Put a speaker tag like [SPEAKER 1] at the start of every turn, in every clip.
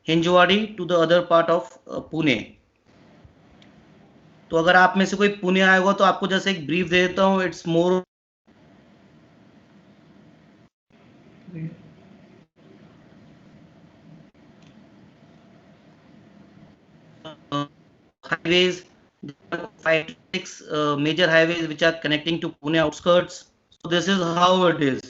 [SPEAKER 1] Hinjawadi to the other part of Pune. तो अगर आप में से कोई पुणे आया होगा तो आपको जैसे एक ब्रीफ दे देता हूँ। It's more highways, 5 to 6 major highways which are connecting to Pune outskirts. So this is how it is.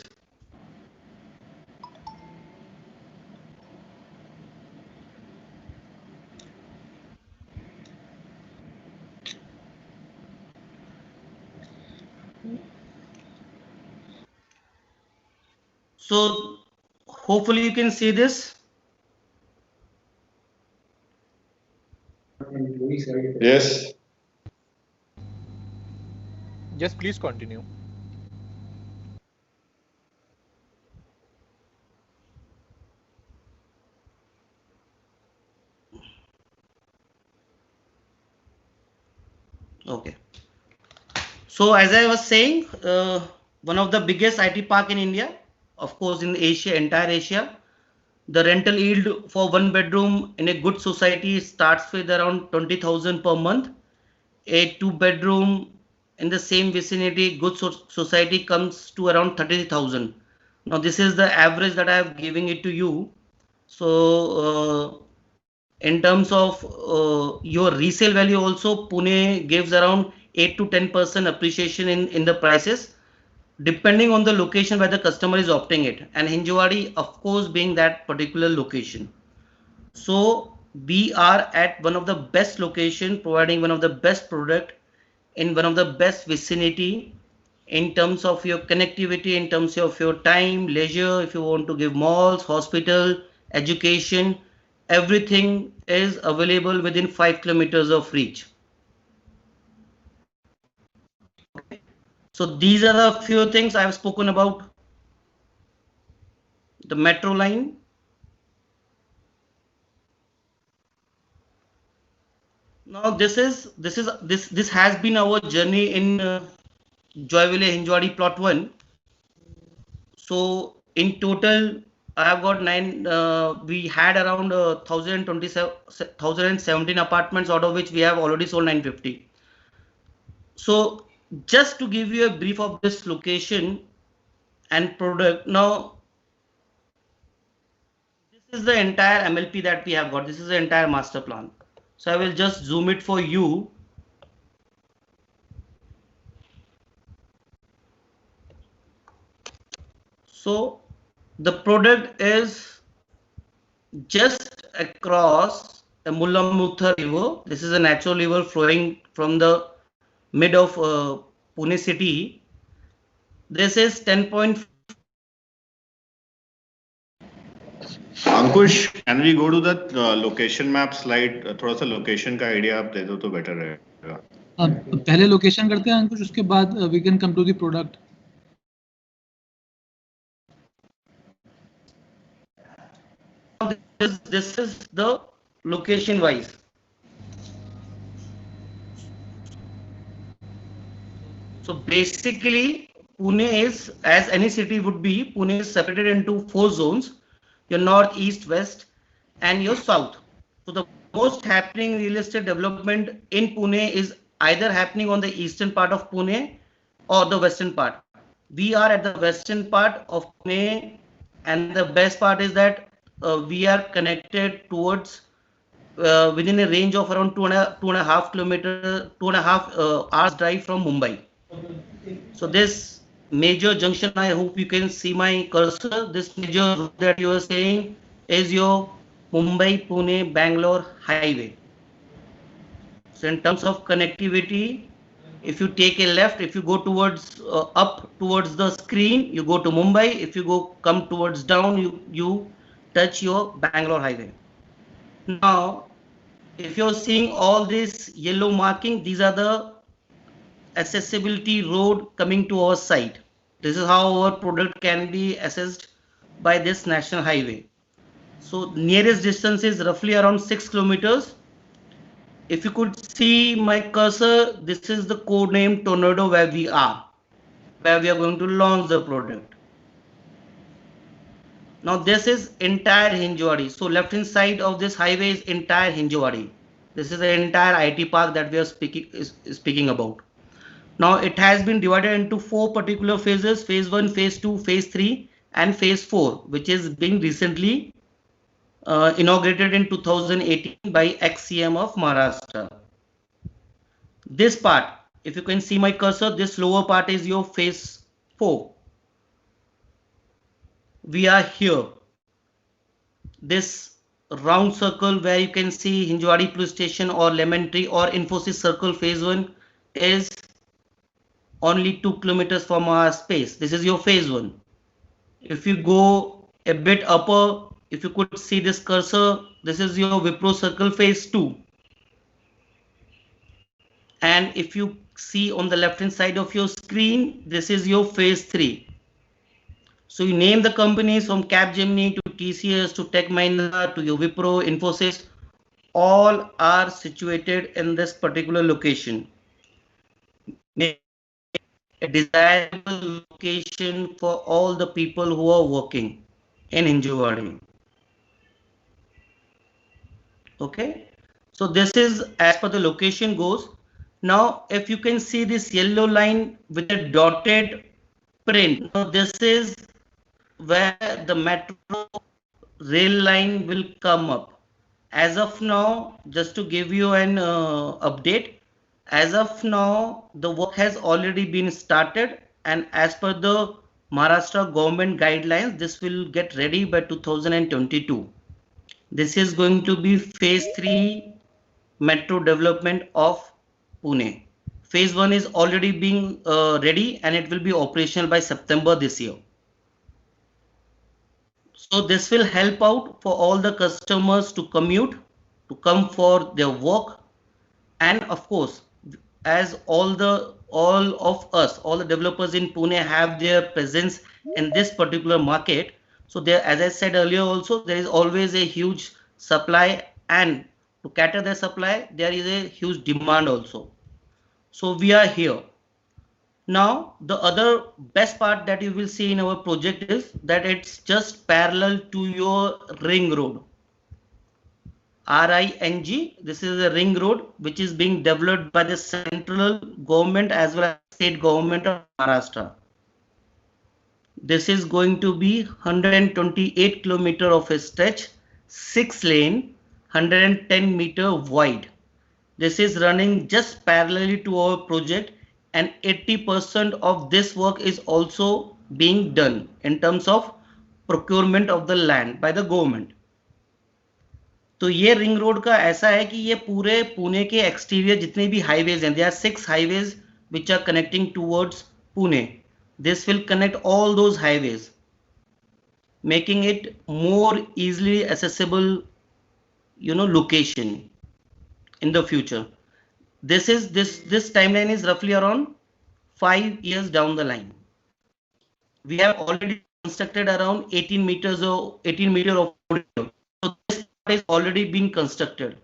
[SPEAKER 1] So hopefully you can see this.
[SPEAKER 2] Yes.
[SPEAKER 3] Yes, please continue.
[SPEAKER 1] Okay. So as I was saying, one of the biggest IT park in India, of course in Asia, entire Asia. The rental yield for one bedroom in a good society starts with around 20,000 per month. A two bedroom in the same vicinity, good society comes to around 30,000. Now this is the average that I have giving it to you. So in terms of your resale value also, Pune gives around 8 to 10% appreciation in the prices, depending on the location where the customer is opting it, and Hinjawadi of course being that particular location. So we are at one of the best location, providing one of the best product in one of the best vicinity in terms of your connectivity, in terms of your time, leisure. If you want to give malls, hospital, education, everything is available within 5 kilometers of reach. So these are the few things I have spoken about. The metro line. Now this has been our journey in Joyville Hinjwadi plot 1. So in total, I have got 9. We had around 1,017 apartments, out of which we have already sold 950. So just to give you a brief of this location and product. Now this is the entire MLP that we have got. This is the entire master plan. So I will just zoom it for you. So the product is just across the Mullamutha river. This is a natural river flowing from the mid of Pune city. This is 10.5.
[SPEAKER 2] Ankush, can we go to that location map slide? थोड़ा सा location का idea आप दे दो तो better रहेगा.
[SPEAKER 4] पहले location करते हैं अंकुश, उसके बाद we can come to the product.
[SPEAKER 1] This is the location wise. So basically, Pune is, as any city would be, Pune is separated into 4 zones: your north, east, west, and your south. So the most happening real estate development in Pune is either happening on the eastern part of Pune or the western part. We are at the western part of Pune, and the best part is that we are connected towards within a range of around 2.5 kilometer, 2.5 hours drive from Mumbai. So this major junction, I hope you can see my cursor. This major route that you are saying is your Mumbai, Pune, Bangalore highway. So in terms of connectivity, if you take a left, if you go towards up towards the screen, you go to Mumbai. If you go come towards down, you touch your Bangalore highway. Now, if you're seeing all this yellow marking, these are the accessibility road coming to our site. This is how our product can be assessed by this national highway. So nearest distance is roughly around 6 kilometers. If you could see my cursor, this is the code name Tornado where we are going to launch the product. Now this is entire Hinjawadi. So left hand side of this highway is entire Hinjawadi. This is the entire IT park that we are speaking about. Now it has been divided into 4 particular phases: phase 1, phase 2, phase 3, and phase 4, which is being recently inaugurated in 2018 by ex-CM of Maharashtra. This part, if you can see my cursor, this lower part is your phase 4. We are here. This round circle where you can see Hinjawadi Police Station or Lemon Tree or Infosys Circle phase 1 is only 2 kilometers from our space. This is your phase 1. If you go a bit upper, if you could see this cursor, this is your Wipro Circle phase 2. And if you see on the left hand side of your screen, this is your phase 3. So you name the companies from Capgemini to TCS to Tech Mahindra to your Wipro, Infosys, all are situated in this particular location. A desirable location for all the people who are working in Hinjawadi. Okay, so this is as per the location goes. Now, if you can see this yellow line with a dotted print, now this is where the metro rail line will come up. As of now, just to give you an update, as of now, the work has already been started, and as per the Maharashtra government guidelines, this will get ready by 2022. This is going to be phase 3 metro development of Pune. Phase 1 is already being ready and it will be operational by September this year. So this will help out for all the customers to commute, to come for their work, and of course, as all of us, all the developers in Pune have their presence in this particular market. So there, as I said earlier also, there is always a huge supply, and to cater the supply, there is a huge demand also. So we are here. Now, the other best part that you will see in our project is that it's just parallel to your ring road. RING, this is a ring road which is being developed by the central government as well as state government of Maharashtra. This is going to be 128 kilometer of a stretch, 6 lane, 110 meter wide. This is running just parallelly to our project, and 80% of this work is also being done in terms of procurement of the land by the government. तो ये ring road का ऐसा है कि ये पूरे पुणे के exterior जितने भी हाईवेज हैं, there are 6 highways which are connecting towards Pune. This will connect all those highways, making it more easily accessible, location in the future. This timeline is roughly around 5 years down the line. We have already constructed around 18 meter of road. So this part is already being constructed.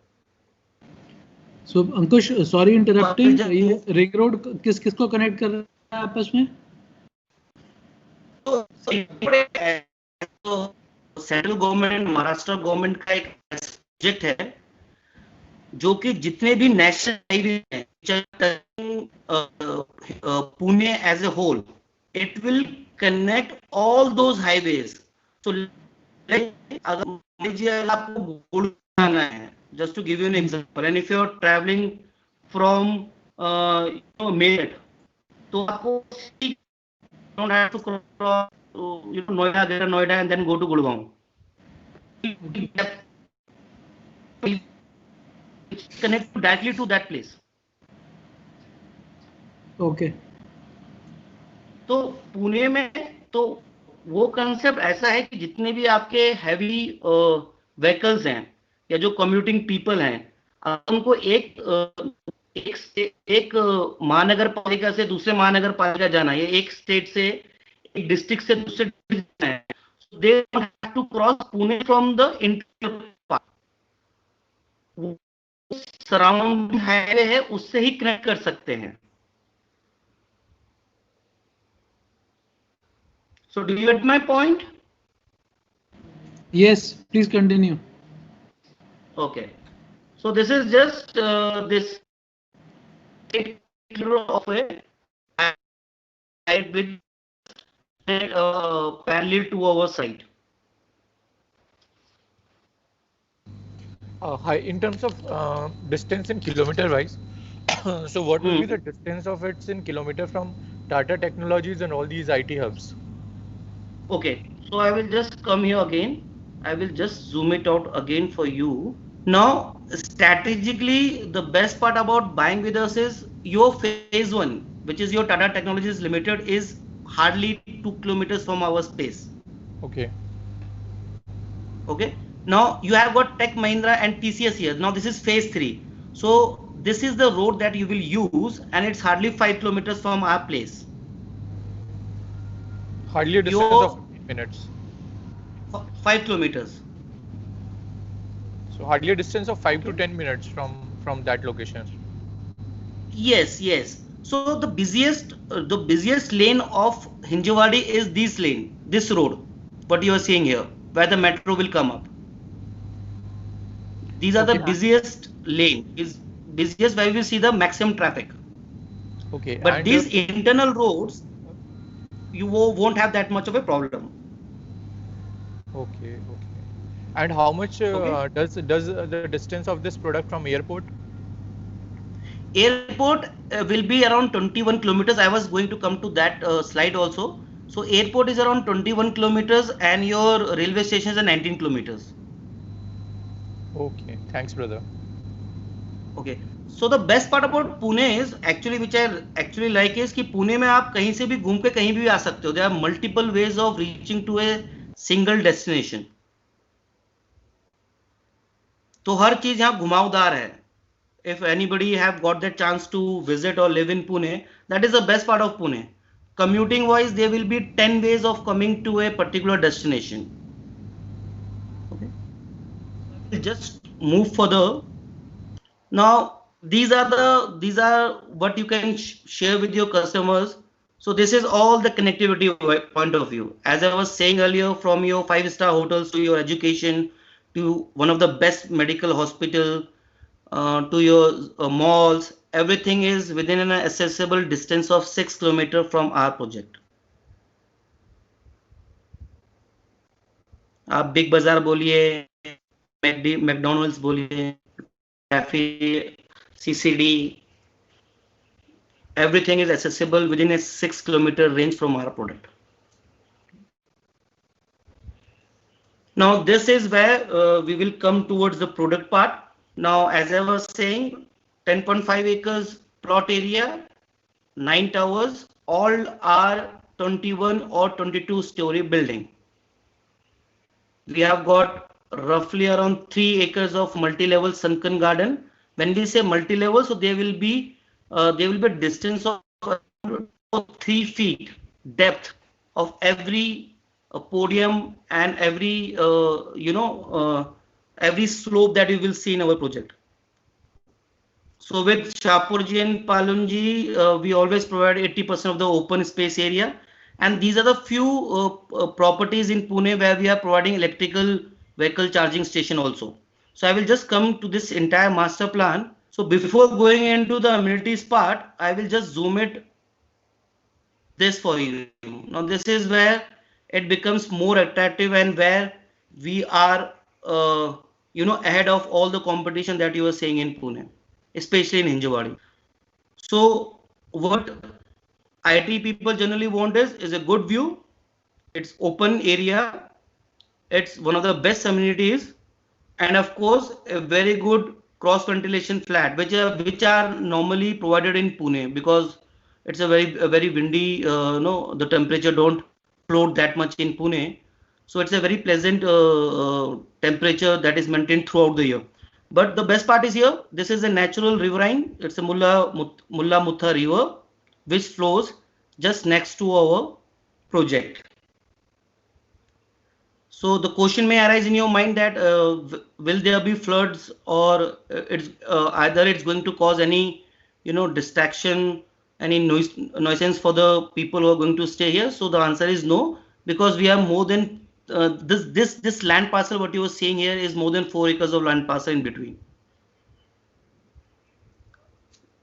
[SPEAKER 4] So Ankush, sorry interrupting, ये ring road किस किस को connect कर रहा है आपस में?
[SPEAKER 1] तो सेंट्रल गवर्नमेंट, महाराष्ट्र गवर्नमेंट का एक प्रोजेक्ट है जो कि जितने भी नेशनल हाईवे हैं, Pune as a whole, it will connect all those highways. तो अगर मान लीजिए आपको गुड़गांव जाना है, just to give you an example, and if you are travelling from Meerut, तो आपको don't have to cross Noida, Greater Noida, and then go to Gurgaon. Connect directly to that place.
[SPEAKER 4] Okay.
[SPEAKER 1] तो पुणे में तो वो कंसेप्ट ऐसा है कि जितने भी आपके हैवी व्हीकल्स हैं या जो कम्यूटिंग पीपल हैं, उनको एक महानगर पालिका से दूसरे महानगर पालिका जाना है, एक स्टेट से एक डिस्ट्रिक्ट से दूसरे डिस्ट्रिक्ट जाना है, they have to cross Pune from the interior part. Surrounding highway है, उससे ही कनेक्ट कर सकते हैं. So do you get my point?
[SPEAKER 4] Yes, please continue.
[SPEAKER 1] Okay. So this is just this 8 kilo of a site which parallel to our site.
[SPEAKER 3] Hi, in terms of distance in kilometer wise, so what will be the
[SPEAKER 1] Hmm.
[SPEAKER 3] distance of it in kilometer from Tata Technologies and all these IT hubs?
[SPEAKER 1] Okay. So I will just come here again. I will just zoom it out again for you. Now, strategically, the best part about buying with us is your phase one, which is your Tata Technologies Limited, is hardly 2 kilometers from our space.
[SPEAKER 3] Okay.
[SPEAKER 1] Okay. Now you have got Tech Mahindra and TCS here. Now this is phase three. So this is the road that you will use, and it's hardly 5 kilometers from our place.
[SPEAKER 3] Hardly a distance of
[SPEAKER 1] Your
[SPEAKER 3] 15 minutes.
[SPEAKER 1] 5 kilometers.
[SPEAKER 3] So hardly a distance of 5 to
[SPEAKER 1] Okay.
[SPEAKER 3] 10 minutes from that location.
[SPEAKER 1] Yes, yes. So the busiest lane of Hinjawadi is this lane, this road, what you are seeing here, where the metro will come up. These are the
[SPEAKER 3] Okay.
[SPEAKER 1] busiest lane, is busiest where we see the maximum traffic.
[SPEAKER 3] Okay.
[SPEAKER 1] But
[SPEAKER 3] And
[SPEAKER 1] these internal roads, you won't have that much of a problem.
[SPEAKER 3] okay. Okay. And how much
[SPEAKER 1] Okay.
[SPEAKER 3] does the distance of this product from airport?
[SPEAKER 1] Airport will be around 21 kilometers. I was going to come to that slide also. So airport is around 21 kilometers and your railway station is 19 kilometers.
[SPEAKER 3] Okay. Thanks, brother.
[SPEAKER 1] Okay. So the best part about Pune is actually, which I actually like, is कि पुणे में आप कहीं से भी घूम के कहीं भी आ सकते हो. There are multiple ways of reaching to a single destination. तो हर चीज यहाँ घुमावदार है. If anybody have got the chance to visit or live in Pune, that is the best part of Pune. Commuting wise, there will be 10 ways of coming to a particular destination. Okay. I will just move further. Now, these are what you can share with your customers. So this is all the connectivity point of view. As I was saying earlier, from your 5-star hotels to your education to one of the best medical hospital, to your malls, everything is within an accessible distance of 6 kilometers from our project. आप big बाजार बोलिए, McDonald's बोलिए, cafe, CCD, everything is accessible within a 6 kilometer range from our product. Now this is where we will come towards the product part. Now, as I was saying, 10.5 acres plot area, 9 towers, all are 21 or 22-story building. We have got roughly around 3 acres of multi-level sunken garden. When we say multi-level, so there will be a distance of 3 feet depth of every podium and every every slope that you will see in our project. So with Shapurji and Palunji, we always provide 80% of the open space area. And these are the few properties in Pune where we are providing electrical vehicle charging station also. So I will just come to this entire master plan. So before going into the amenities part, I will just zoom it this for you. Now this is where it becomes more attractive and where we are, ahead of all the competition that you are seeing in Pune, especially in Hinjawadi. So what IT people generally want is a good view. It's open area. It's one of the best amenities, and of course a very good cross ventilation flat, which are normally provided in Pune because it's a very windy. No, the temperature don't float that much in Pune, so it's a very pleasant temperature that is maintained throughout the year. But the best part is here. This is a natural riverine. It's a Mulla Mutha river, which flows just next to our project. So the question may arise in your mind that will there be floods, or it's either it's going to cause any distraction, any nuisance for the people who are going to stay here. So the answer is no, because we have more than this land parcel, what you were seeing here, is more than 4 acres of land parcel in between.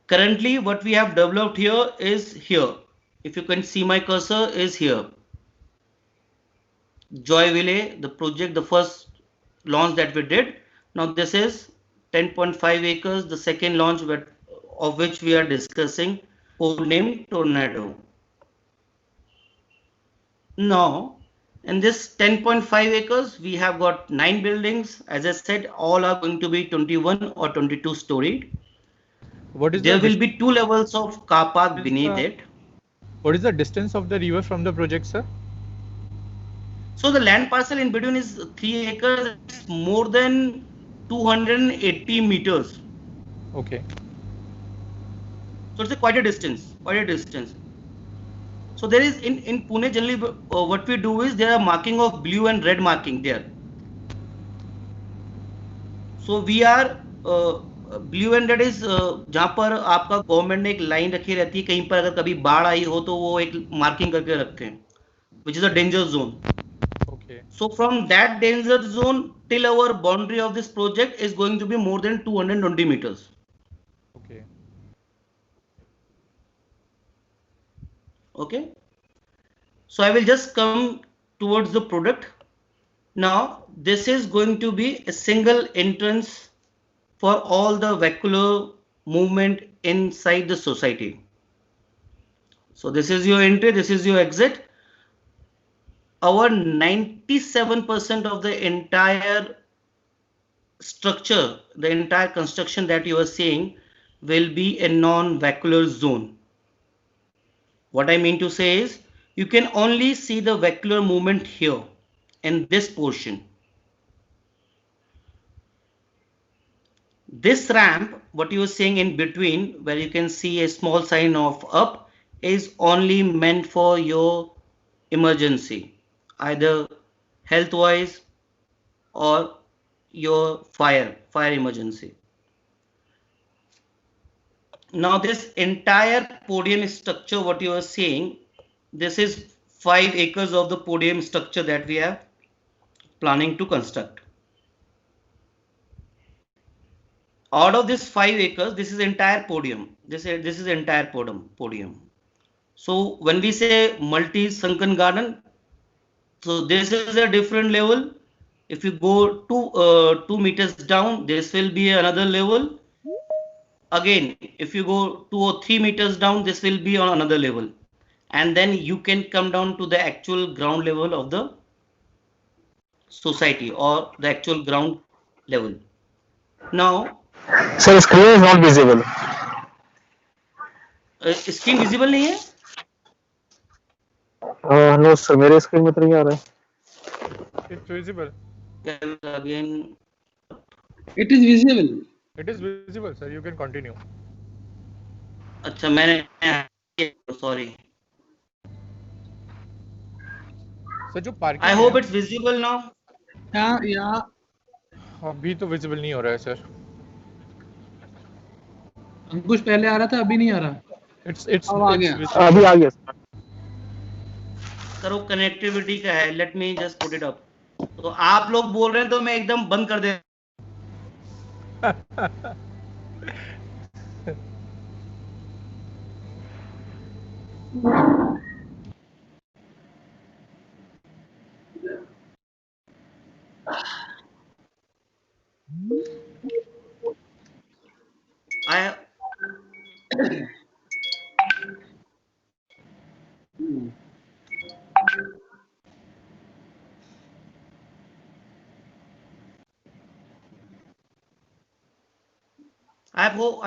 [SPEAKER 1] Currently, what we have developed here is here. If you can see my cursor is here. Joyville, the project, the first launch that we did. Now this is 10.5 acres, the second launch of which we are discussing, codenamed Tornado. Now, in this 10.5 acres, we have got 9 buildings. As I said, all are going to be 21 or 22 storied.
[SPEAKER 3] What is
[SPEAKER 1] There will be 2 levels of car park beneath it.
[SPEAKER 3] What is the distance of the river from the project, sir?
[SPEAKER 1] So the land parcel in between is 3 acres, it's more than 280 meters.
[SPEAKER 3] Okay.
[SPEAKER 1] So it's quite a distance, So there is in Pune generally what we do is there are marking of blue and red marking there. So we are blue and red is जहां पर आपका government ने एक line रखी रहती है, कहीं पर अगर कभी बाढ़ आई हो तो वो एक मार्किंग करके रखते हैं, which is a danger zone.
[SPEAKER 3] Okay.
[SPEAKER 1] So from that danger zone till our boundary of this project is going to be more than 220 meters.
[SPEAKER 3] Okay.
[SPEAKER 1] Okay. So I will just come towards the product. Now this is going to be a single entrance for all the vehicular movement inside the society. So this is your entry, this is your exit. Our 97% of the entire structure, the entire construction that you are seeing will be a non-vehicular zone. What I mean to say is you can only see the vehicular movement here in this portion. This ramp, what you are seeing in between, where you can see a small sign of up, is only meant for your emergency, either health wise or your fire emergency. Now this entire podium structure, what you are seeing, this is 5 acres of the podium structure that we are planning to construct. Out of this 5 acres, this is entire podium. This is entire podium. So when we say multi-sunken garden, so this is a different level. If you go 2 meters down, this will be another level. Again, if you go 2 or 3 meters down, this will be on another level. And then you can come down to the actual ground level of the society or the actual ground level. Now,
[SPEAKER 5] sir, screen is not visible.
[SPEAKER 1] Screen visible नहीं है?
[SPEAKER 5] No sir, मेरे screen में तो नहीं आ रहा है.
[SPEAKER 3] It's visible.
[SPEAKER 1] Again.
[SPEAKER 4] It is visible.
[SPEAKER 3] It is visible, sir. You can continue.
[SPEAKER 1] अच्छा मैंने sorry.
[SPEAKER 3] सर जो parking
[SPEAKER 1] I hope it's visible now.
[SPEAKER 4] Yeah.
[SPEAKER 3] अभी तो विजिबल नहीं हो रहा है सर.
[SPEAKER 4] अंकुश पहले आ रहा था, अभी नहीं आ रहा.
[SPEAKER 3] It's
[SPEAKER 4] अब आ गया.
[SPEAKER 5] अभी आ गया सर.
[SPEAKER 1] करो कनेक्टिविटी का है. Let me just put it up. तो आप लोग बोल रहे हैं तो मैं एकदम बंद कर दे.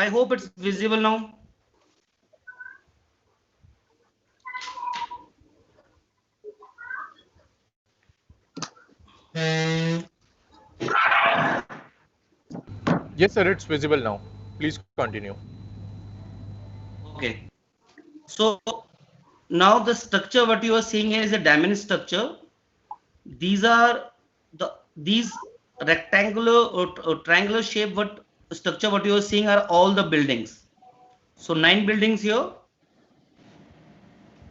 [SPEAKER 1] I hope it's visible now.
[SPEAKER 3] Yes sir, it's visible now. Please continue.
[SPEAKER 1] Okay. So now the structure what you are seeing here is a diamond structure. These are these rectangular or triangular shape structure what you are seeing are all the buildings. So 9 buildings here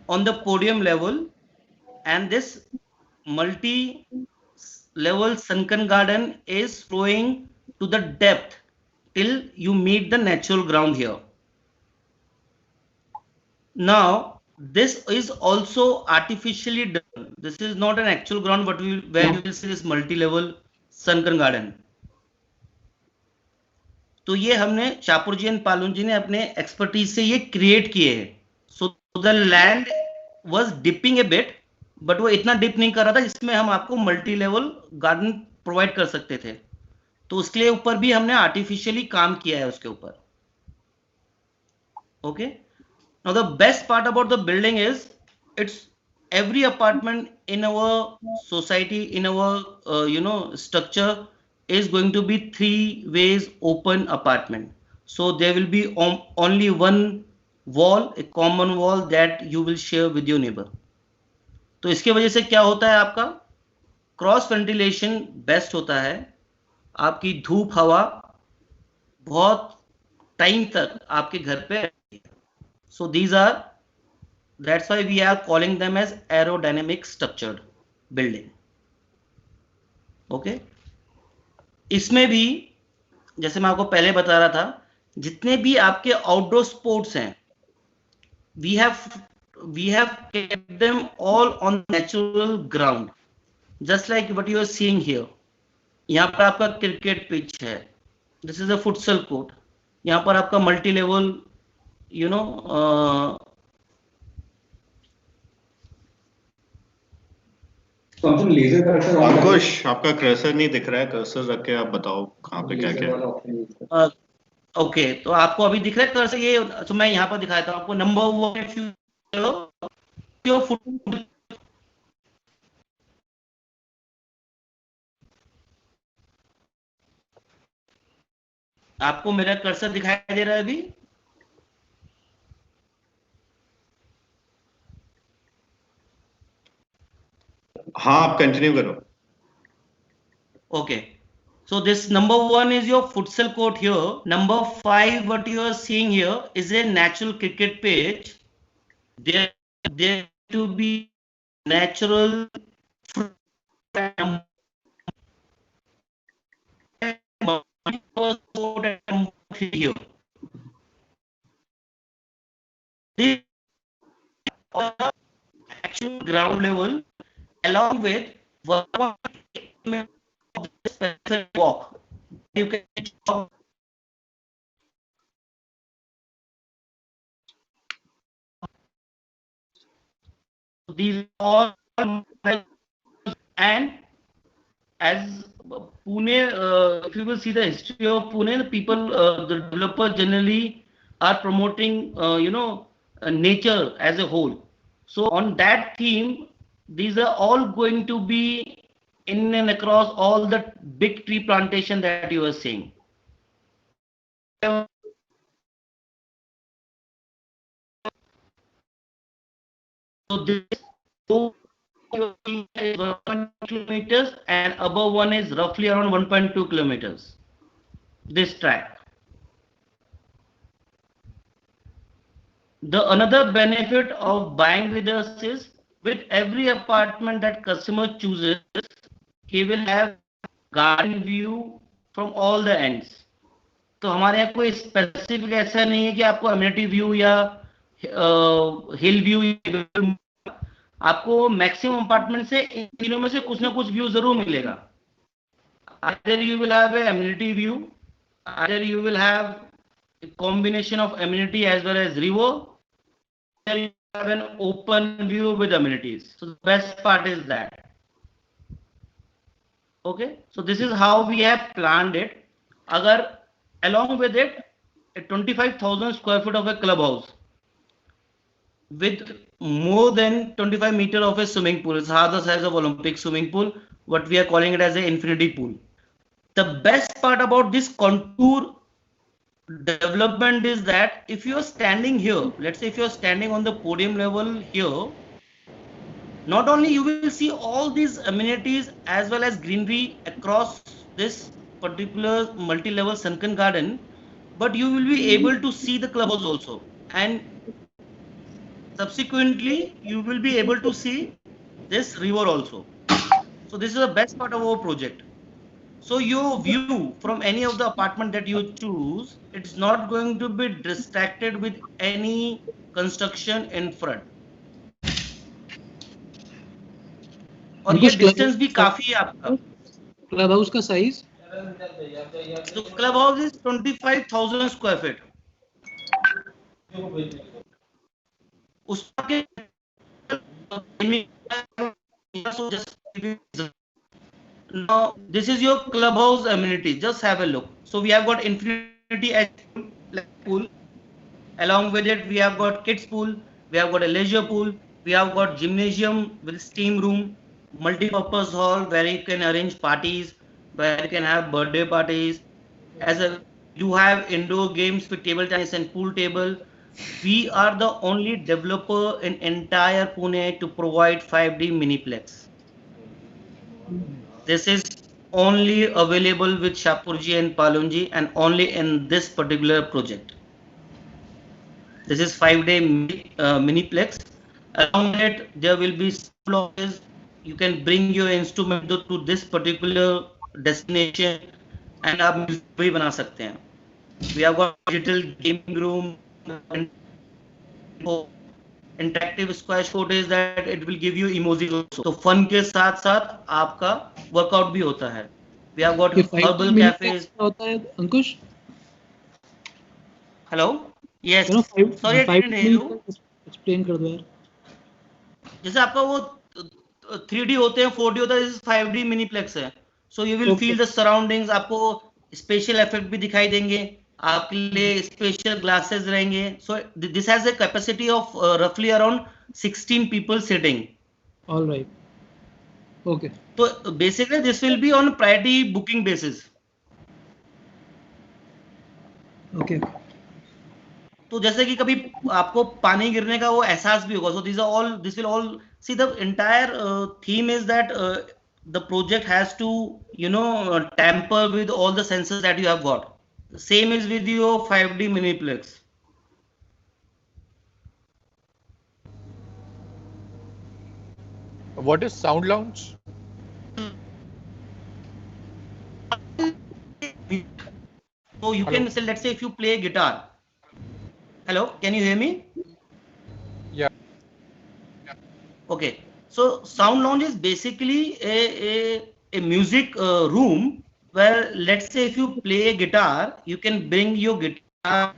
[SPEAKER 1] on the podium level, and this multi-level sunken garden is flowing to the depth till you meet the natural ground here. Now, this is also artificially done. This is not an actual ground, but where you will see this multi-level sunken garden. तो ये हमने शाहपुर जी and पालुन जी ने अपने expertise से ये create किए हैं. So the land was dipping A bit, but वो इतना डिप नहीं कर रहा था जिसमें हम आपको मल्टी लेवल गार्डन प्रोवाइड कर सकते थे. तो उसके ऊपर भी हमने आर्टिफिशियली काम किया है उसके ऊपर. Okay, now the best part about the building is it's every apartment in our society, in our structure is going to be 3 ways open apartment. So there will be only one wall, a common wall that you will share with your neighbor. तो इसके वजह से क्या होता है, आपका cross ventilation best होता है, आपकी धूप हवा बहुत टाइम तक आपके घर पे रहती है. So these are, that's why we are calling them as aerodynamic structured building. Okay, इसमें भी जैसे मैं आपको पहले बता रहा था, जितने भी आपके आउटडोर स्पोर्ट्स हैं, we have kept them all on natural ground, just like what you are seeing here. यहाँ पर आपका क्रिकेट पिच है, this is a futsal court. यहाँ पर आपका मल्टी लेवल
[SPEAKER 2] अंकुश, आपका कर्सर नहीं दिख रहा है, कर्सर रख के आप बताओ कहाँ पे क्या क्या.
[SPEAKER 1] ओके, तो आपको अभी दिख रहा है कर्सर, ये तो मैं यहाँ पर दिखाता हूँ आपको. नंबर 1, आपको मेरा कर्सर दिखाई दे रहा है अभी?
[SPEAKER 2] हाँ, आप कंटिन्यू करो.
[SPEAKER 1] Okay, so this number 1 is your futsal court here. Number 5, what you are seeing here is a natural cricket pitch. There to be natural here. This actual ground level, along with walk, you can walk. These all, and as Pune, if you will see the history of Pune, the people, the developers generally are promoting, nature as a whole. So on that theme, these are all going to be in and across all the big tree plantation that you are seeing. So this is 1.2 kilometers and above one is roughly around 1.2 kilometers. This track. The another benefit of buying with us is, with every apartment that customer chooses, he will have garden view from all the ends. तो हमारे यहाँ कोई specific ऐसा नहीं है कि आपको amenity view या हिल व्यू, आपको मैक्सिमम अपार्टमेंट से इन तीनों में से कुछ ना कुछ व्यू जरूर मिलेगा. Either you will have a amenity view, either you will have a combination of amenity as well as river, or you have an open view with amenities. So the best part is that. Okay, so this is how we have planned it. Agar along with it, a 25,000 square foot of a clubhouse with more than 25 meter of a swimming pool. It's half the size of Olympic swimming pool. What we are calling it as an infinity pool. The best part about this contour development is that if you are standing here, let's say if you are standing on the podium level here, not only you will see all these amenities as well as greenery across this particular multi-level sunken garden, but you will be able to see the clubhouse also, and subsequently you will be able to see this river also. So this is the best part of our project. So your view from any of the apartment that you choose, it's not going to be distracted with any construction in front. और ये distance भी काफी है आपका.
[SPEAKER 4] Club house का size?
[SPEAKER 1] So club house is 25,000 square feet. उसके now this is your clubhouse amenity. Just have a look. So we have got infinity pool. Along with it, we have got kids pool. We have got a leisure pool. We have got gymnasium with steam room, multi-purpose hall where you can arrange parties, where you can have birthday parties. As a you have indoor games with table tennis and pool table. We are the only developer in entire Pune to provide 5D miniplex. This is only available with Shapurji and Palunji and only in this particular project. This is 5-day miniplex. Along it, there will be blocks. You can bring your instrument to this particular destination and आप music भी बना सकते हैं. We have got digital gaming room and interactive squash footage that it will give you emojis also. तो fun के साथ साथ आपका workout भी होता है. We have got herbal cafes.
[SPEAKER 4] होता है अंकुश?
[SPEAKER 1] Hello? Yes. Sorry, I didn't hear you.
[SPEAKER 4] Explain कर दो यार.
[SPEAKER 1] जैसे आपका वो 3D होते हैं, 4D होता है, this is 5D miniplex है. So you will feel the surroundings. आपको special effect भी दिखाई देंगे. आपके लिए special glasses रहेंगे. So this has a capacity of roughly around 16 people sitting.
[SPEAKER 4] All right. Okay.
[SPEAKER 1] So basically this will be on priority booking basis.
[SPEAKER 4] Okay.
[SPEAKER 1] तो जैसे कि कभी आपको पानी गिरने का वो एहसास भी होगा. So this will all see the entire theme is that the project has to tamper with all the senses that you have got. The same is with your 5D miniplex.
[SPEAKER 3] What is sound lounge?
[SPEAKER 1] So you can say, let's say if you play guitar. Hello, can you hear me?
[SPEAKER 3] Yeah.
[SPEAKER 1] Okay. So sound lounge is basically a music room where, let's say if you play a guitar, you can bring your guitar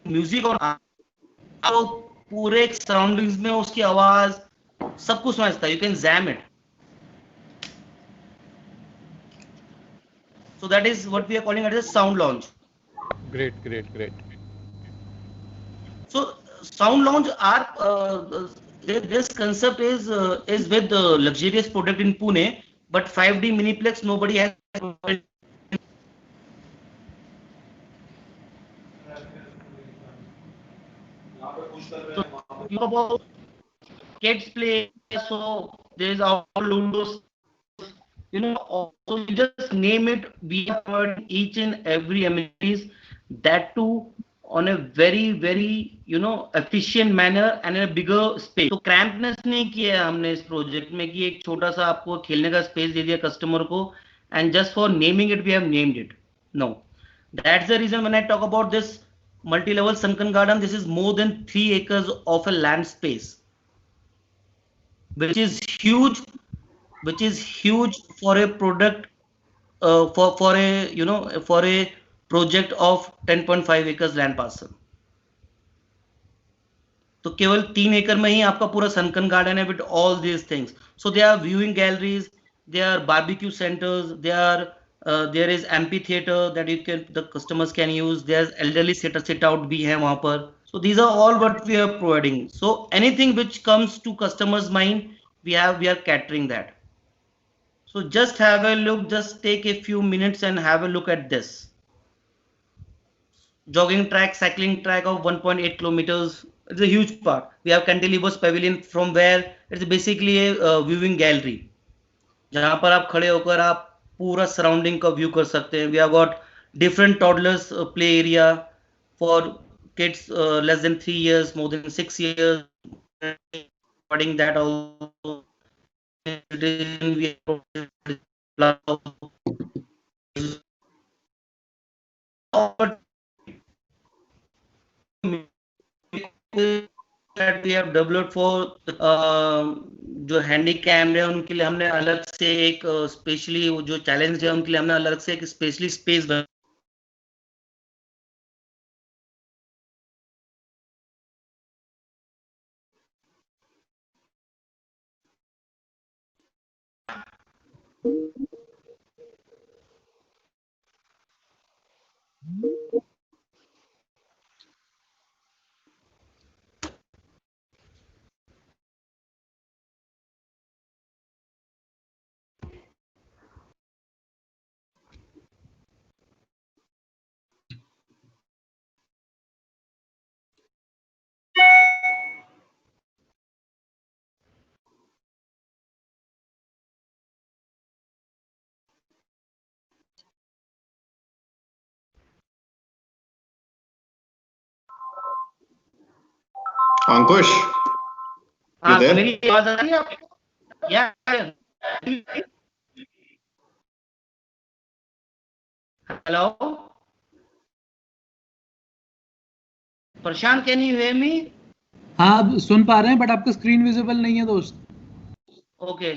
[SPEAKER 1] music और पूरे surroundings में उसकी आवाज सब कुछ सुना सकता है. You can jam it. So that is what we are calling it as sound lounge.
[SPEAKER 3] Great.
[SPEAKER 1] So sound lounge are this concept is with the luxurious product in Pune, but 5D miniplex nobody has. So about kids play, so there is all Lundos. Also you just name it. We have each and every amenities, that too on a very efficient manner and in a bigger space. तो crampness नहीं किया है हमने इस project में कि एक छोटा सा आपको खेलने का स्पेस दे दिया कस्टमर को and just for naming it we have named it. No, that's the reason when I talk about this multi-level sunken garden, this is more than 3 acres of a land space, which is huge for a product for a project of 10.5 acres land parcel. तो केवल 3 एकड़ में ही आपका पूरा sunken garden है with all these things. So there are viewing galleries, there are barbecue centers, there is amphitheater that the customers can use. There's elderly sit out भी है वहाँ पर. So these are all what we are providing. So anything which comes to customers' mind, we are catering that. So just have a look, just take a few minutes and have a look at this. Jogging track, cycling track of 1.8 kilometers. It's a huge park. We have cantilevers pavilion from where it's basically a viewing gallery. जहाँ पर आप खड़े होकर आप पूरा surrounding का view कर सकते हैं. We have got different toddlers play area for kids less than 3 years, more than 6 years. recording that also. We that we have developed for जो हैंडी कैम है उनके लिए हमने अलग से एक स्पेशली जो चैलेंज है उनके लिए हमने अलग से एक specially space
[SPEAKER 2] Ankush, you there?
[SPEAKER 1] मेरी आवाज आ रही है आपको? या hello Prashant, can you hear me?
[SPEAKER 4] हाँ, अब सुन पा रहे हैं, बट आपका स्क्रीन विजिबल नहीं है दोस्त।
[SPEAKER 1] Okay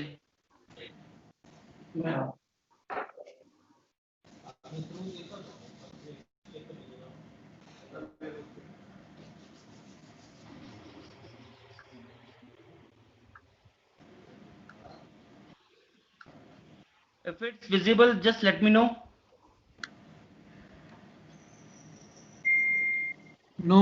[SPEAKER 1] if it's visible, just let me know.
[SPEAKER 4] No